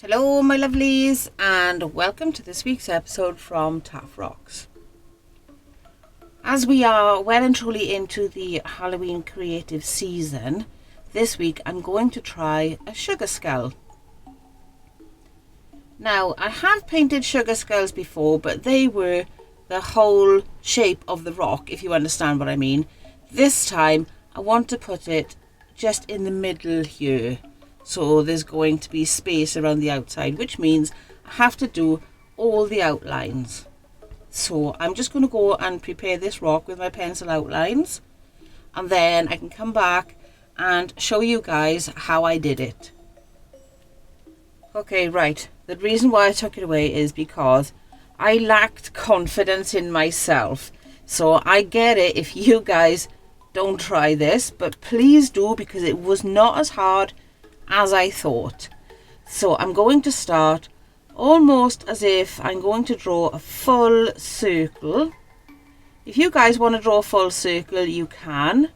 Hello my lovelies, and welcome to this week's episode from Taff Rocks. As we are well and truly into the Halloween creative season, this week I'm going to try a sugar skull. Now, I have painted sugar skulls before, but they were the whole shape of the rock, if you understand what I mean. This time I want to put it just in the middle here. So there's going to be space around the outside, which means I have to do all the outlines. So I'm just going to go and prepare this rock with my pencil outlines, and then I can come back and show you guys how I did it. Okay, right. The reason why I took it away is because I lacked confidence in myself. So I get it if you guys don't try this, but please do, because it was not as hard as I thought. So I'm going to start almost as if I'm going to draw a full circle. If you guys want to draw a full circle, you can.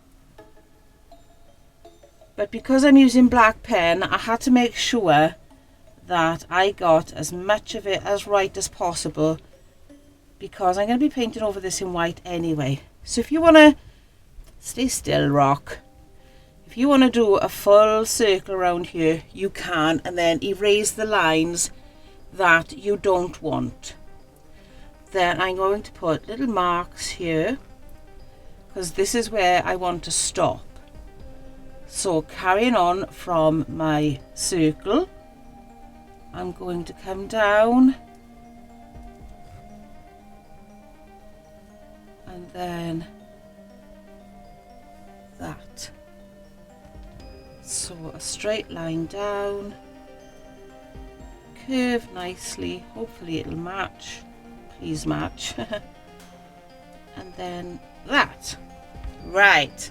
But because I'm using black pen, I had to make sure that I got as much of it as right as possible, because I'm going to be painting over this in white anyway. So if you want to stay still, rock. If you want to do a full circle around here, you can, and then erase the lines that you don't want. Then I'm going to put little marks here, because this is where I want to stop. So carrying on from my circle, I'm going to come down and then that. So a straight line down, curve nicely, hopefully it'll match, please match. And then that. Right,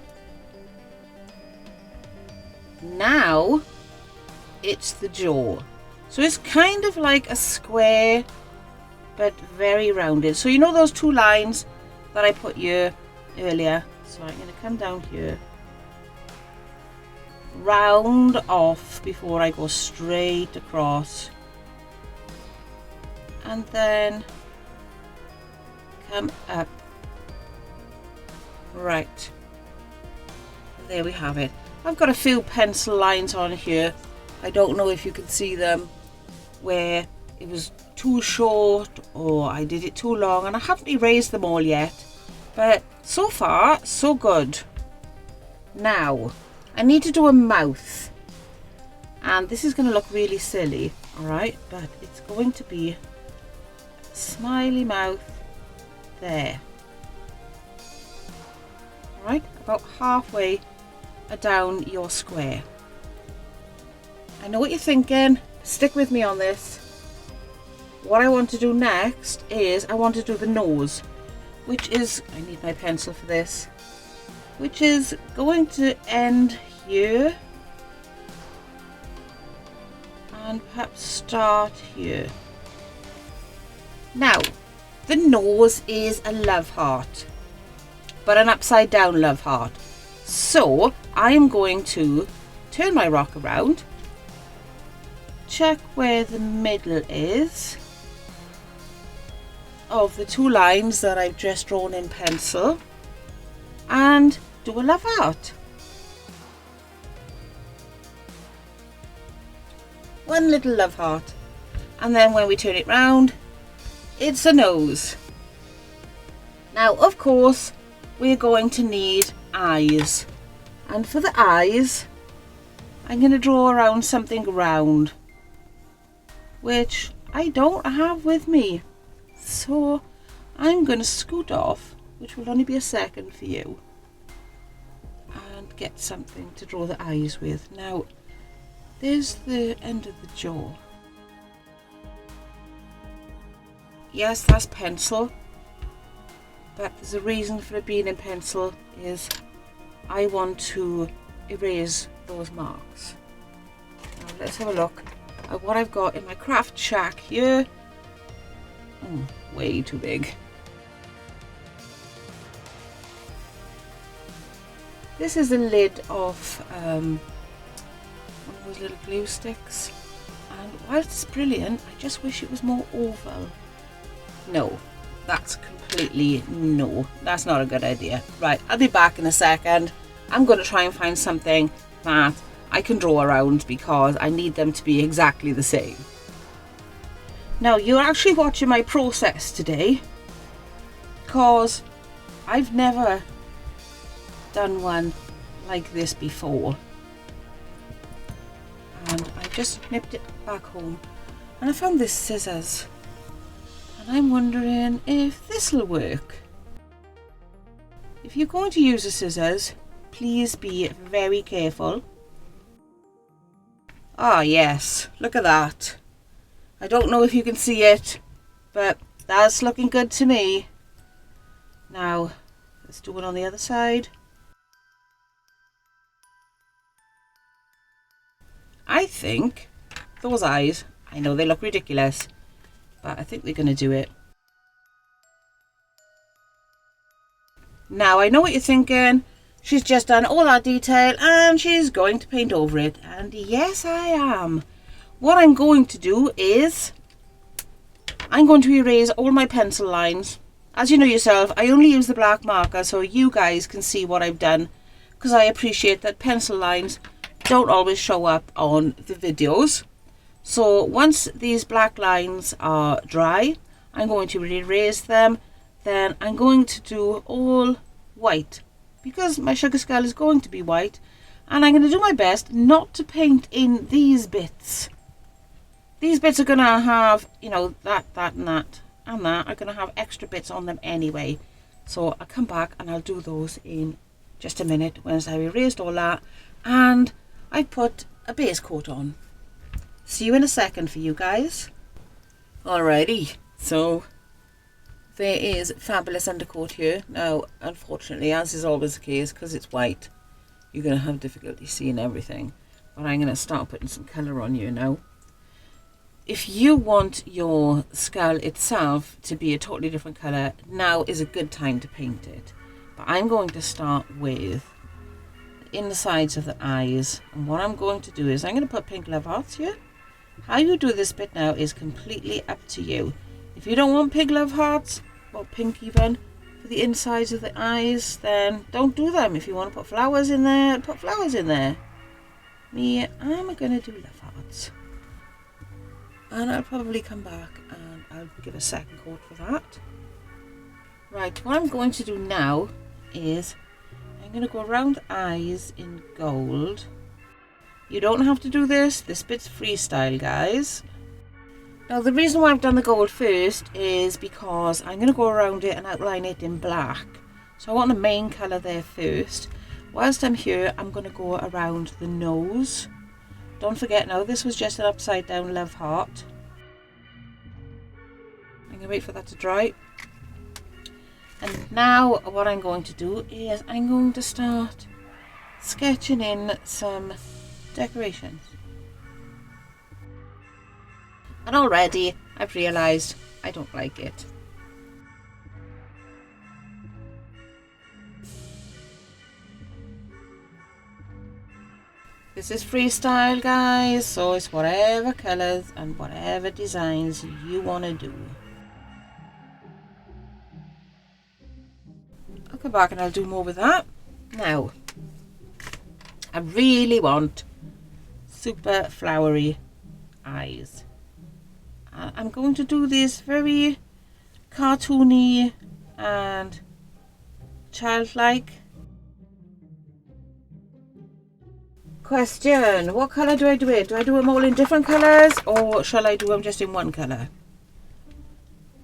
now it's the jaw. So it's kind of like a square, but very rounded. So you know those two lines that I put here earlier? So I'm going to come down here, round off before I go straight across, and then come up. Right, there we have it. I've got a few pencil lines on here. I don't know if you can see them, where it was too short or I did it too long, and I haven't erased them all yet, but so far so good. Now I need to do a mouth, and this is going to look really silly, alright, but it's going to be a smiley mouth there. Alright, about halfway down your square. I know what you're thinking, stick with me on this. What I want to do next is I want to do the nose, which is, I need my pencil for this, which is going to end here and perhaps start here. Now, the nose is a love heart, but an upside down love heart. So I am going to turn my rock around, check where the middle is of the two lines that I've just drawn in pencil, and do a love heart. One little love heart, and then when we turn it round, it's a nose. Now of course we're going to need eyes, and for the eyes I'm going to draw around something round, which I don't have with me, so I'm going to scoot off, which will only be a second for you, and get something to draw the eyes with. Now there's the end of the jaw. Yes, that's pencil, but there's a reason for it being in pencil, is I want to erase those marks. Now let's have a look at what I've got in my craft shack here. Way too big. This is the lid of one of those little glue sticks, and whilst it's brilliant, I just wish it was more oval. No, that's that's not a good idea. Right, I'll be back in a second. I'm going to try and find something that I can draw around because I need them to be exactly the same. Now, you're actually watching my process today because I've never done one like this before, and I just nipped it back home and I found this scissors, and I'm wondering if this will work. If you're going to use the scissors, please be very careful. Ah, yes, look at that. I don't know if you can see it, but that's looking good to me. Now let's do it on the other side. I think those eyes, I know they look ridiculous, but I think they're going to do it. Now, I know what you're thinking. She's just done all that detail and she's going to paint over it. And yes, I am. What I'm going to do is I'm going to erase all my pencil lines. As you know yourself, I only use the black marker so you guys can see what I've done, because I appreciate that pencil lines don't always show up on the videos. So once these black lines are dry, I'm going to erase them. Then I'm going to do all white because my sugar skull is going to be white, and I'm going to do my best not to paint in these bits. These bits are going to have, you know, that and that and that are going to have extra bits on them anyway. So I'll come back and I'll do those in just a minute once I've erased all that and I put a base coat on. See you in a second for you guys. Alrighty, so there is fabulous undercoat here. Now, unfortunately, as is always the case, because it's white, you're going to have difficulty seeing everything. But I'm going to start putting some colour on you now. If you want your skull itself to be a totally different colour, now is a good time to paint it. But I'm going to start with the insides of the eyes. And what I'm going to do is I'm going to put pink love hearts here. How you do this bit now is completely up to you. If you don't want pink love hearts, or pink even, for the insides of the eyes, then don't do them. If you want to put flowers in there, put flowers in there. Me, I'm going to do love hearts. And I'll probably come back and I'll give a second coat for that. Right, what I'm going to do now is I'm going to go around the eyes in gold. You don't have to do this. This bit's freestyle, guys. Now, the reason why I've done the gold first is because I'm going to go around it and outline it in black. So I want the main colour there first. Whilst I'm here, I'm going to go around the nose. Don't forget now, this was just an upside down love heart. I'm going to wait for that to dry. And now what I'm going to do is I'm going to start sketching in some decorations. And already I've realised I don't like it. This is freestyle, guys, so it's whatever colours and whatever designs you want to do. I'll come back and I'll do more with that. Now, I really want super flowery eyes. I'm going to do this very cartoony and childlike. Question, what colour do I do it? Do I do them all in different colours or shall I do them just in one colour?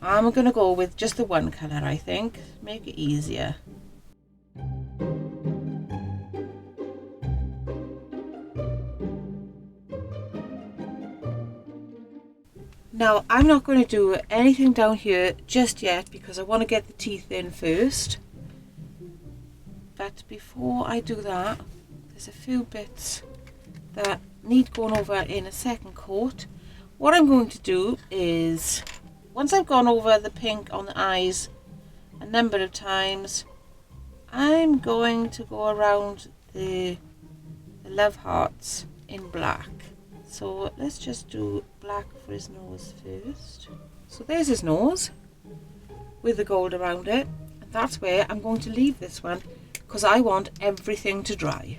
I'm going to go with just the one colour, I think. Make it easier. Now, I'm not going to do anything down here just yet because I want to get the teeth in first. But before I do that, there's a few bits that need going over in a second coat. What I'm going to do is, once I've gone over the pink on the eyes a number of times, I'm going to go around the love hearts in black. So let's just do black for his nose first. So there's his nose with the gold around it. And that's where I'm going to leave this one because I want everything to dry.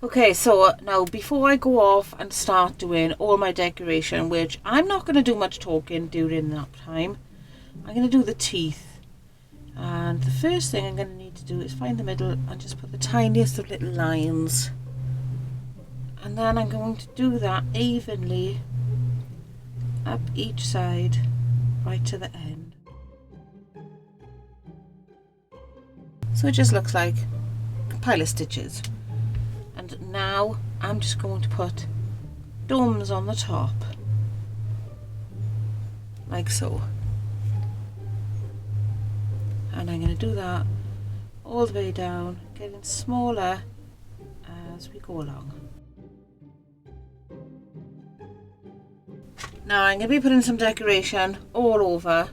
Okay, so now before I go off and start doing all my decoration, which I'm not going to do much talking during that time, I'm going to do the teeth. And the first thing I'm going to need to do is find the middle and just put the tiniest of little lines. And then I'm going to do that evenly up each side right to the end. So it just looks like a pile of stitches. And now I'm just going to put domes on the top, like so. And I'm going to do that all the way down, getting smaller as we go along. Now I'm going to be putting some decoration all over,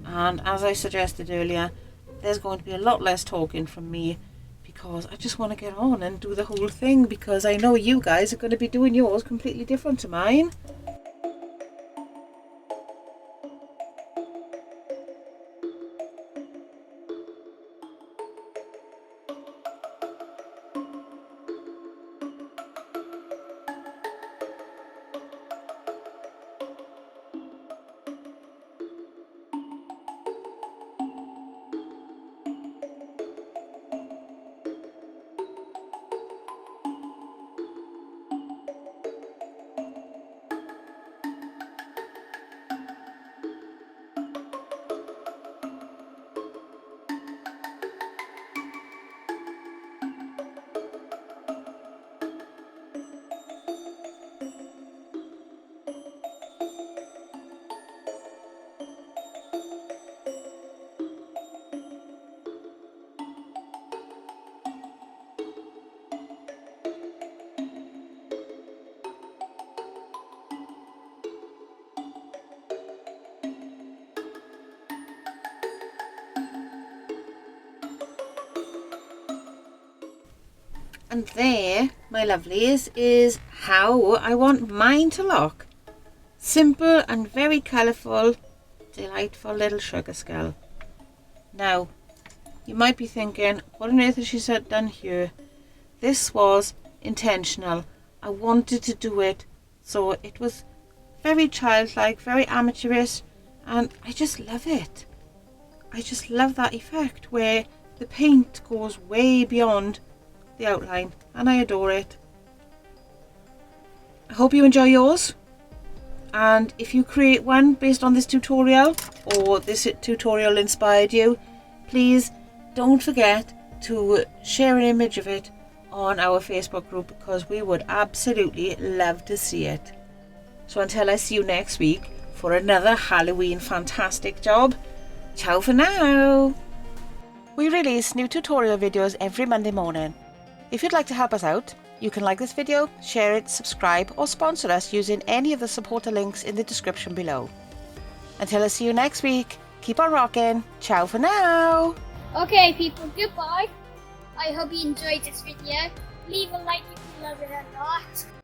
and as I suggested earlier, there's going to be a lot less talking from me because I just want to get on and do the whole thing, because I know you guys are going to be doing yours completely different to mine. And there, my lovelies, is how I want mine to look. Simple and very colourful, delightful little sugar skull. Now, you might be thinking, what on earth has she done here? This was intentional. I wanted to do it, so it was very childlike, very amateurish, and I just love it. I just love that effect where the paint goes way beyond the outline, and I adore it. I hope you enjoy yours, and if you create one based on this tutorial, or this tutorial inspired you, please don't forget to share an image of it on our Facebook group, because we would absolutely love to see it. So until I see you next week for another Halloween fantastic job, ciao for now. We release new tutorial videos every Monday morning. If you'd like to help us out, you can like this video, share it, subscribe, or sponsor us using any of the supporter links in the description below. Until I see you next week, keep on rocking. Ciao for now. Okay people, goodbye. I hope you enjoyed this video. Leave a like if you love it or not.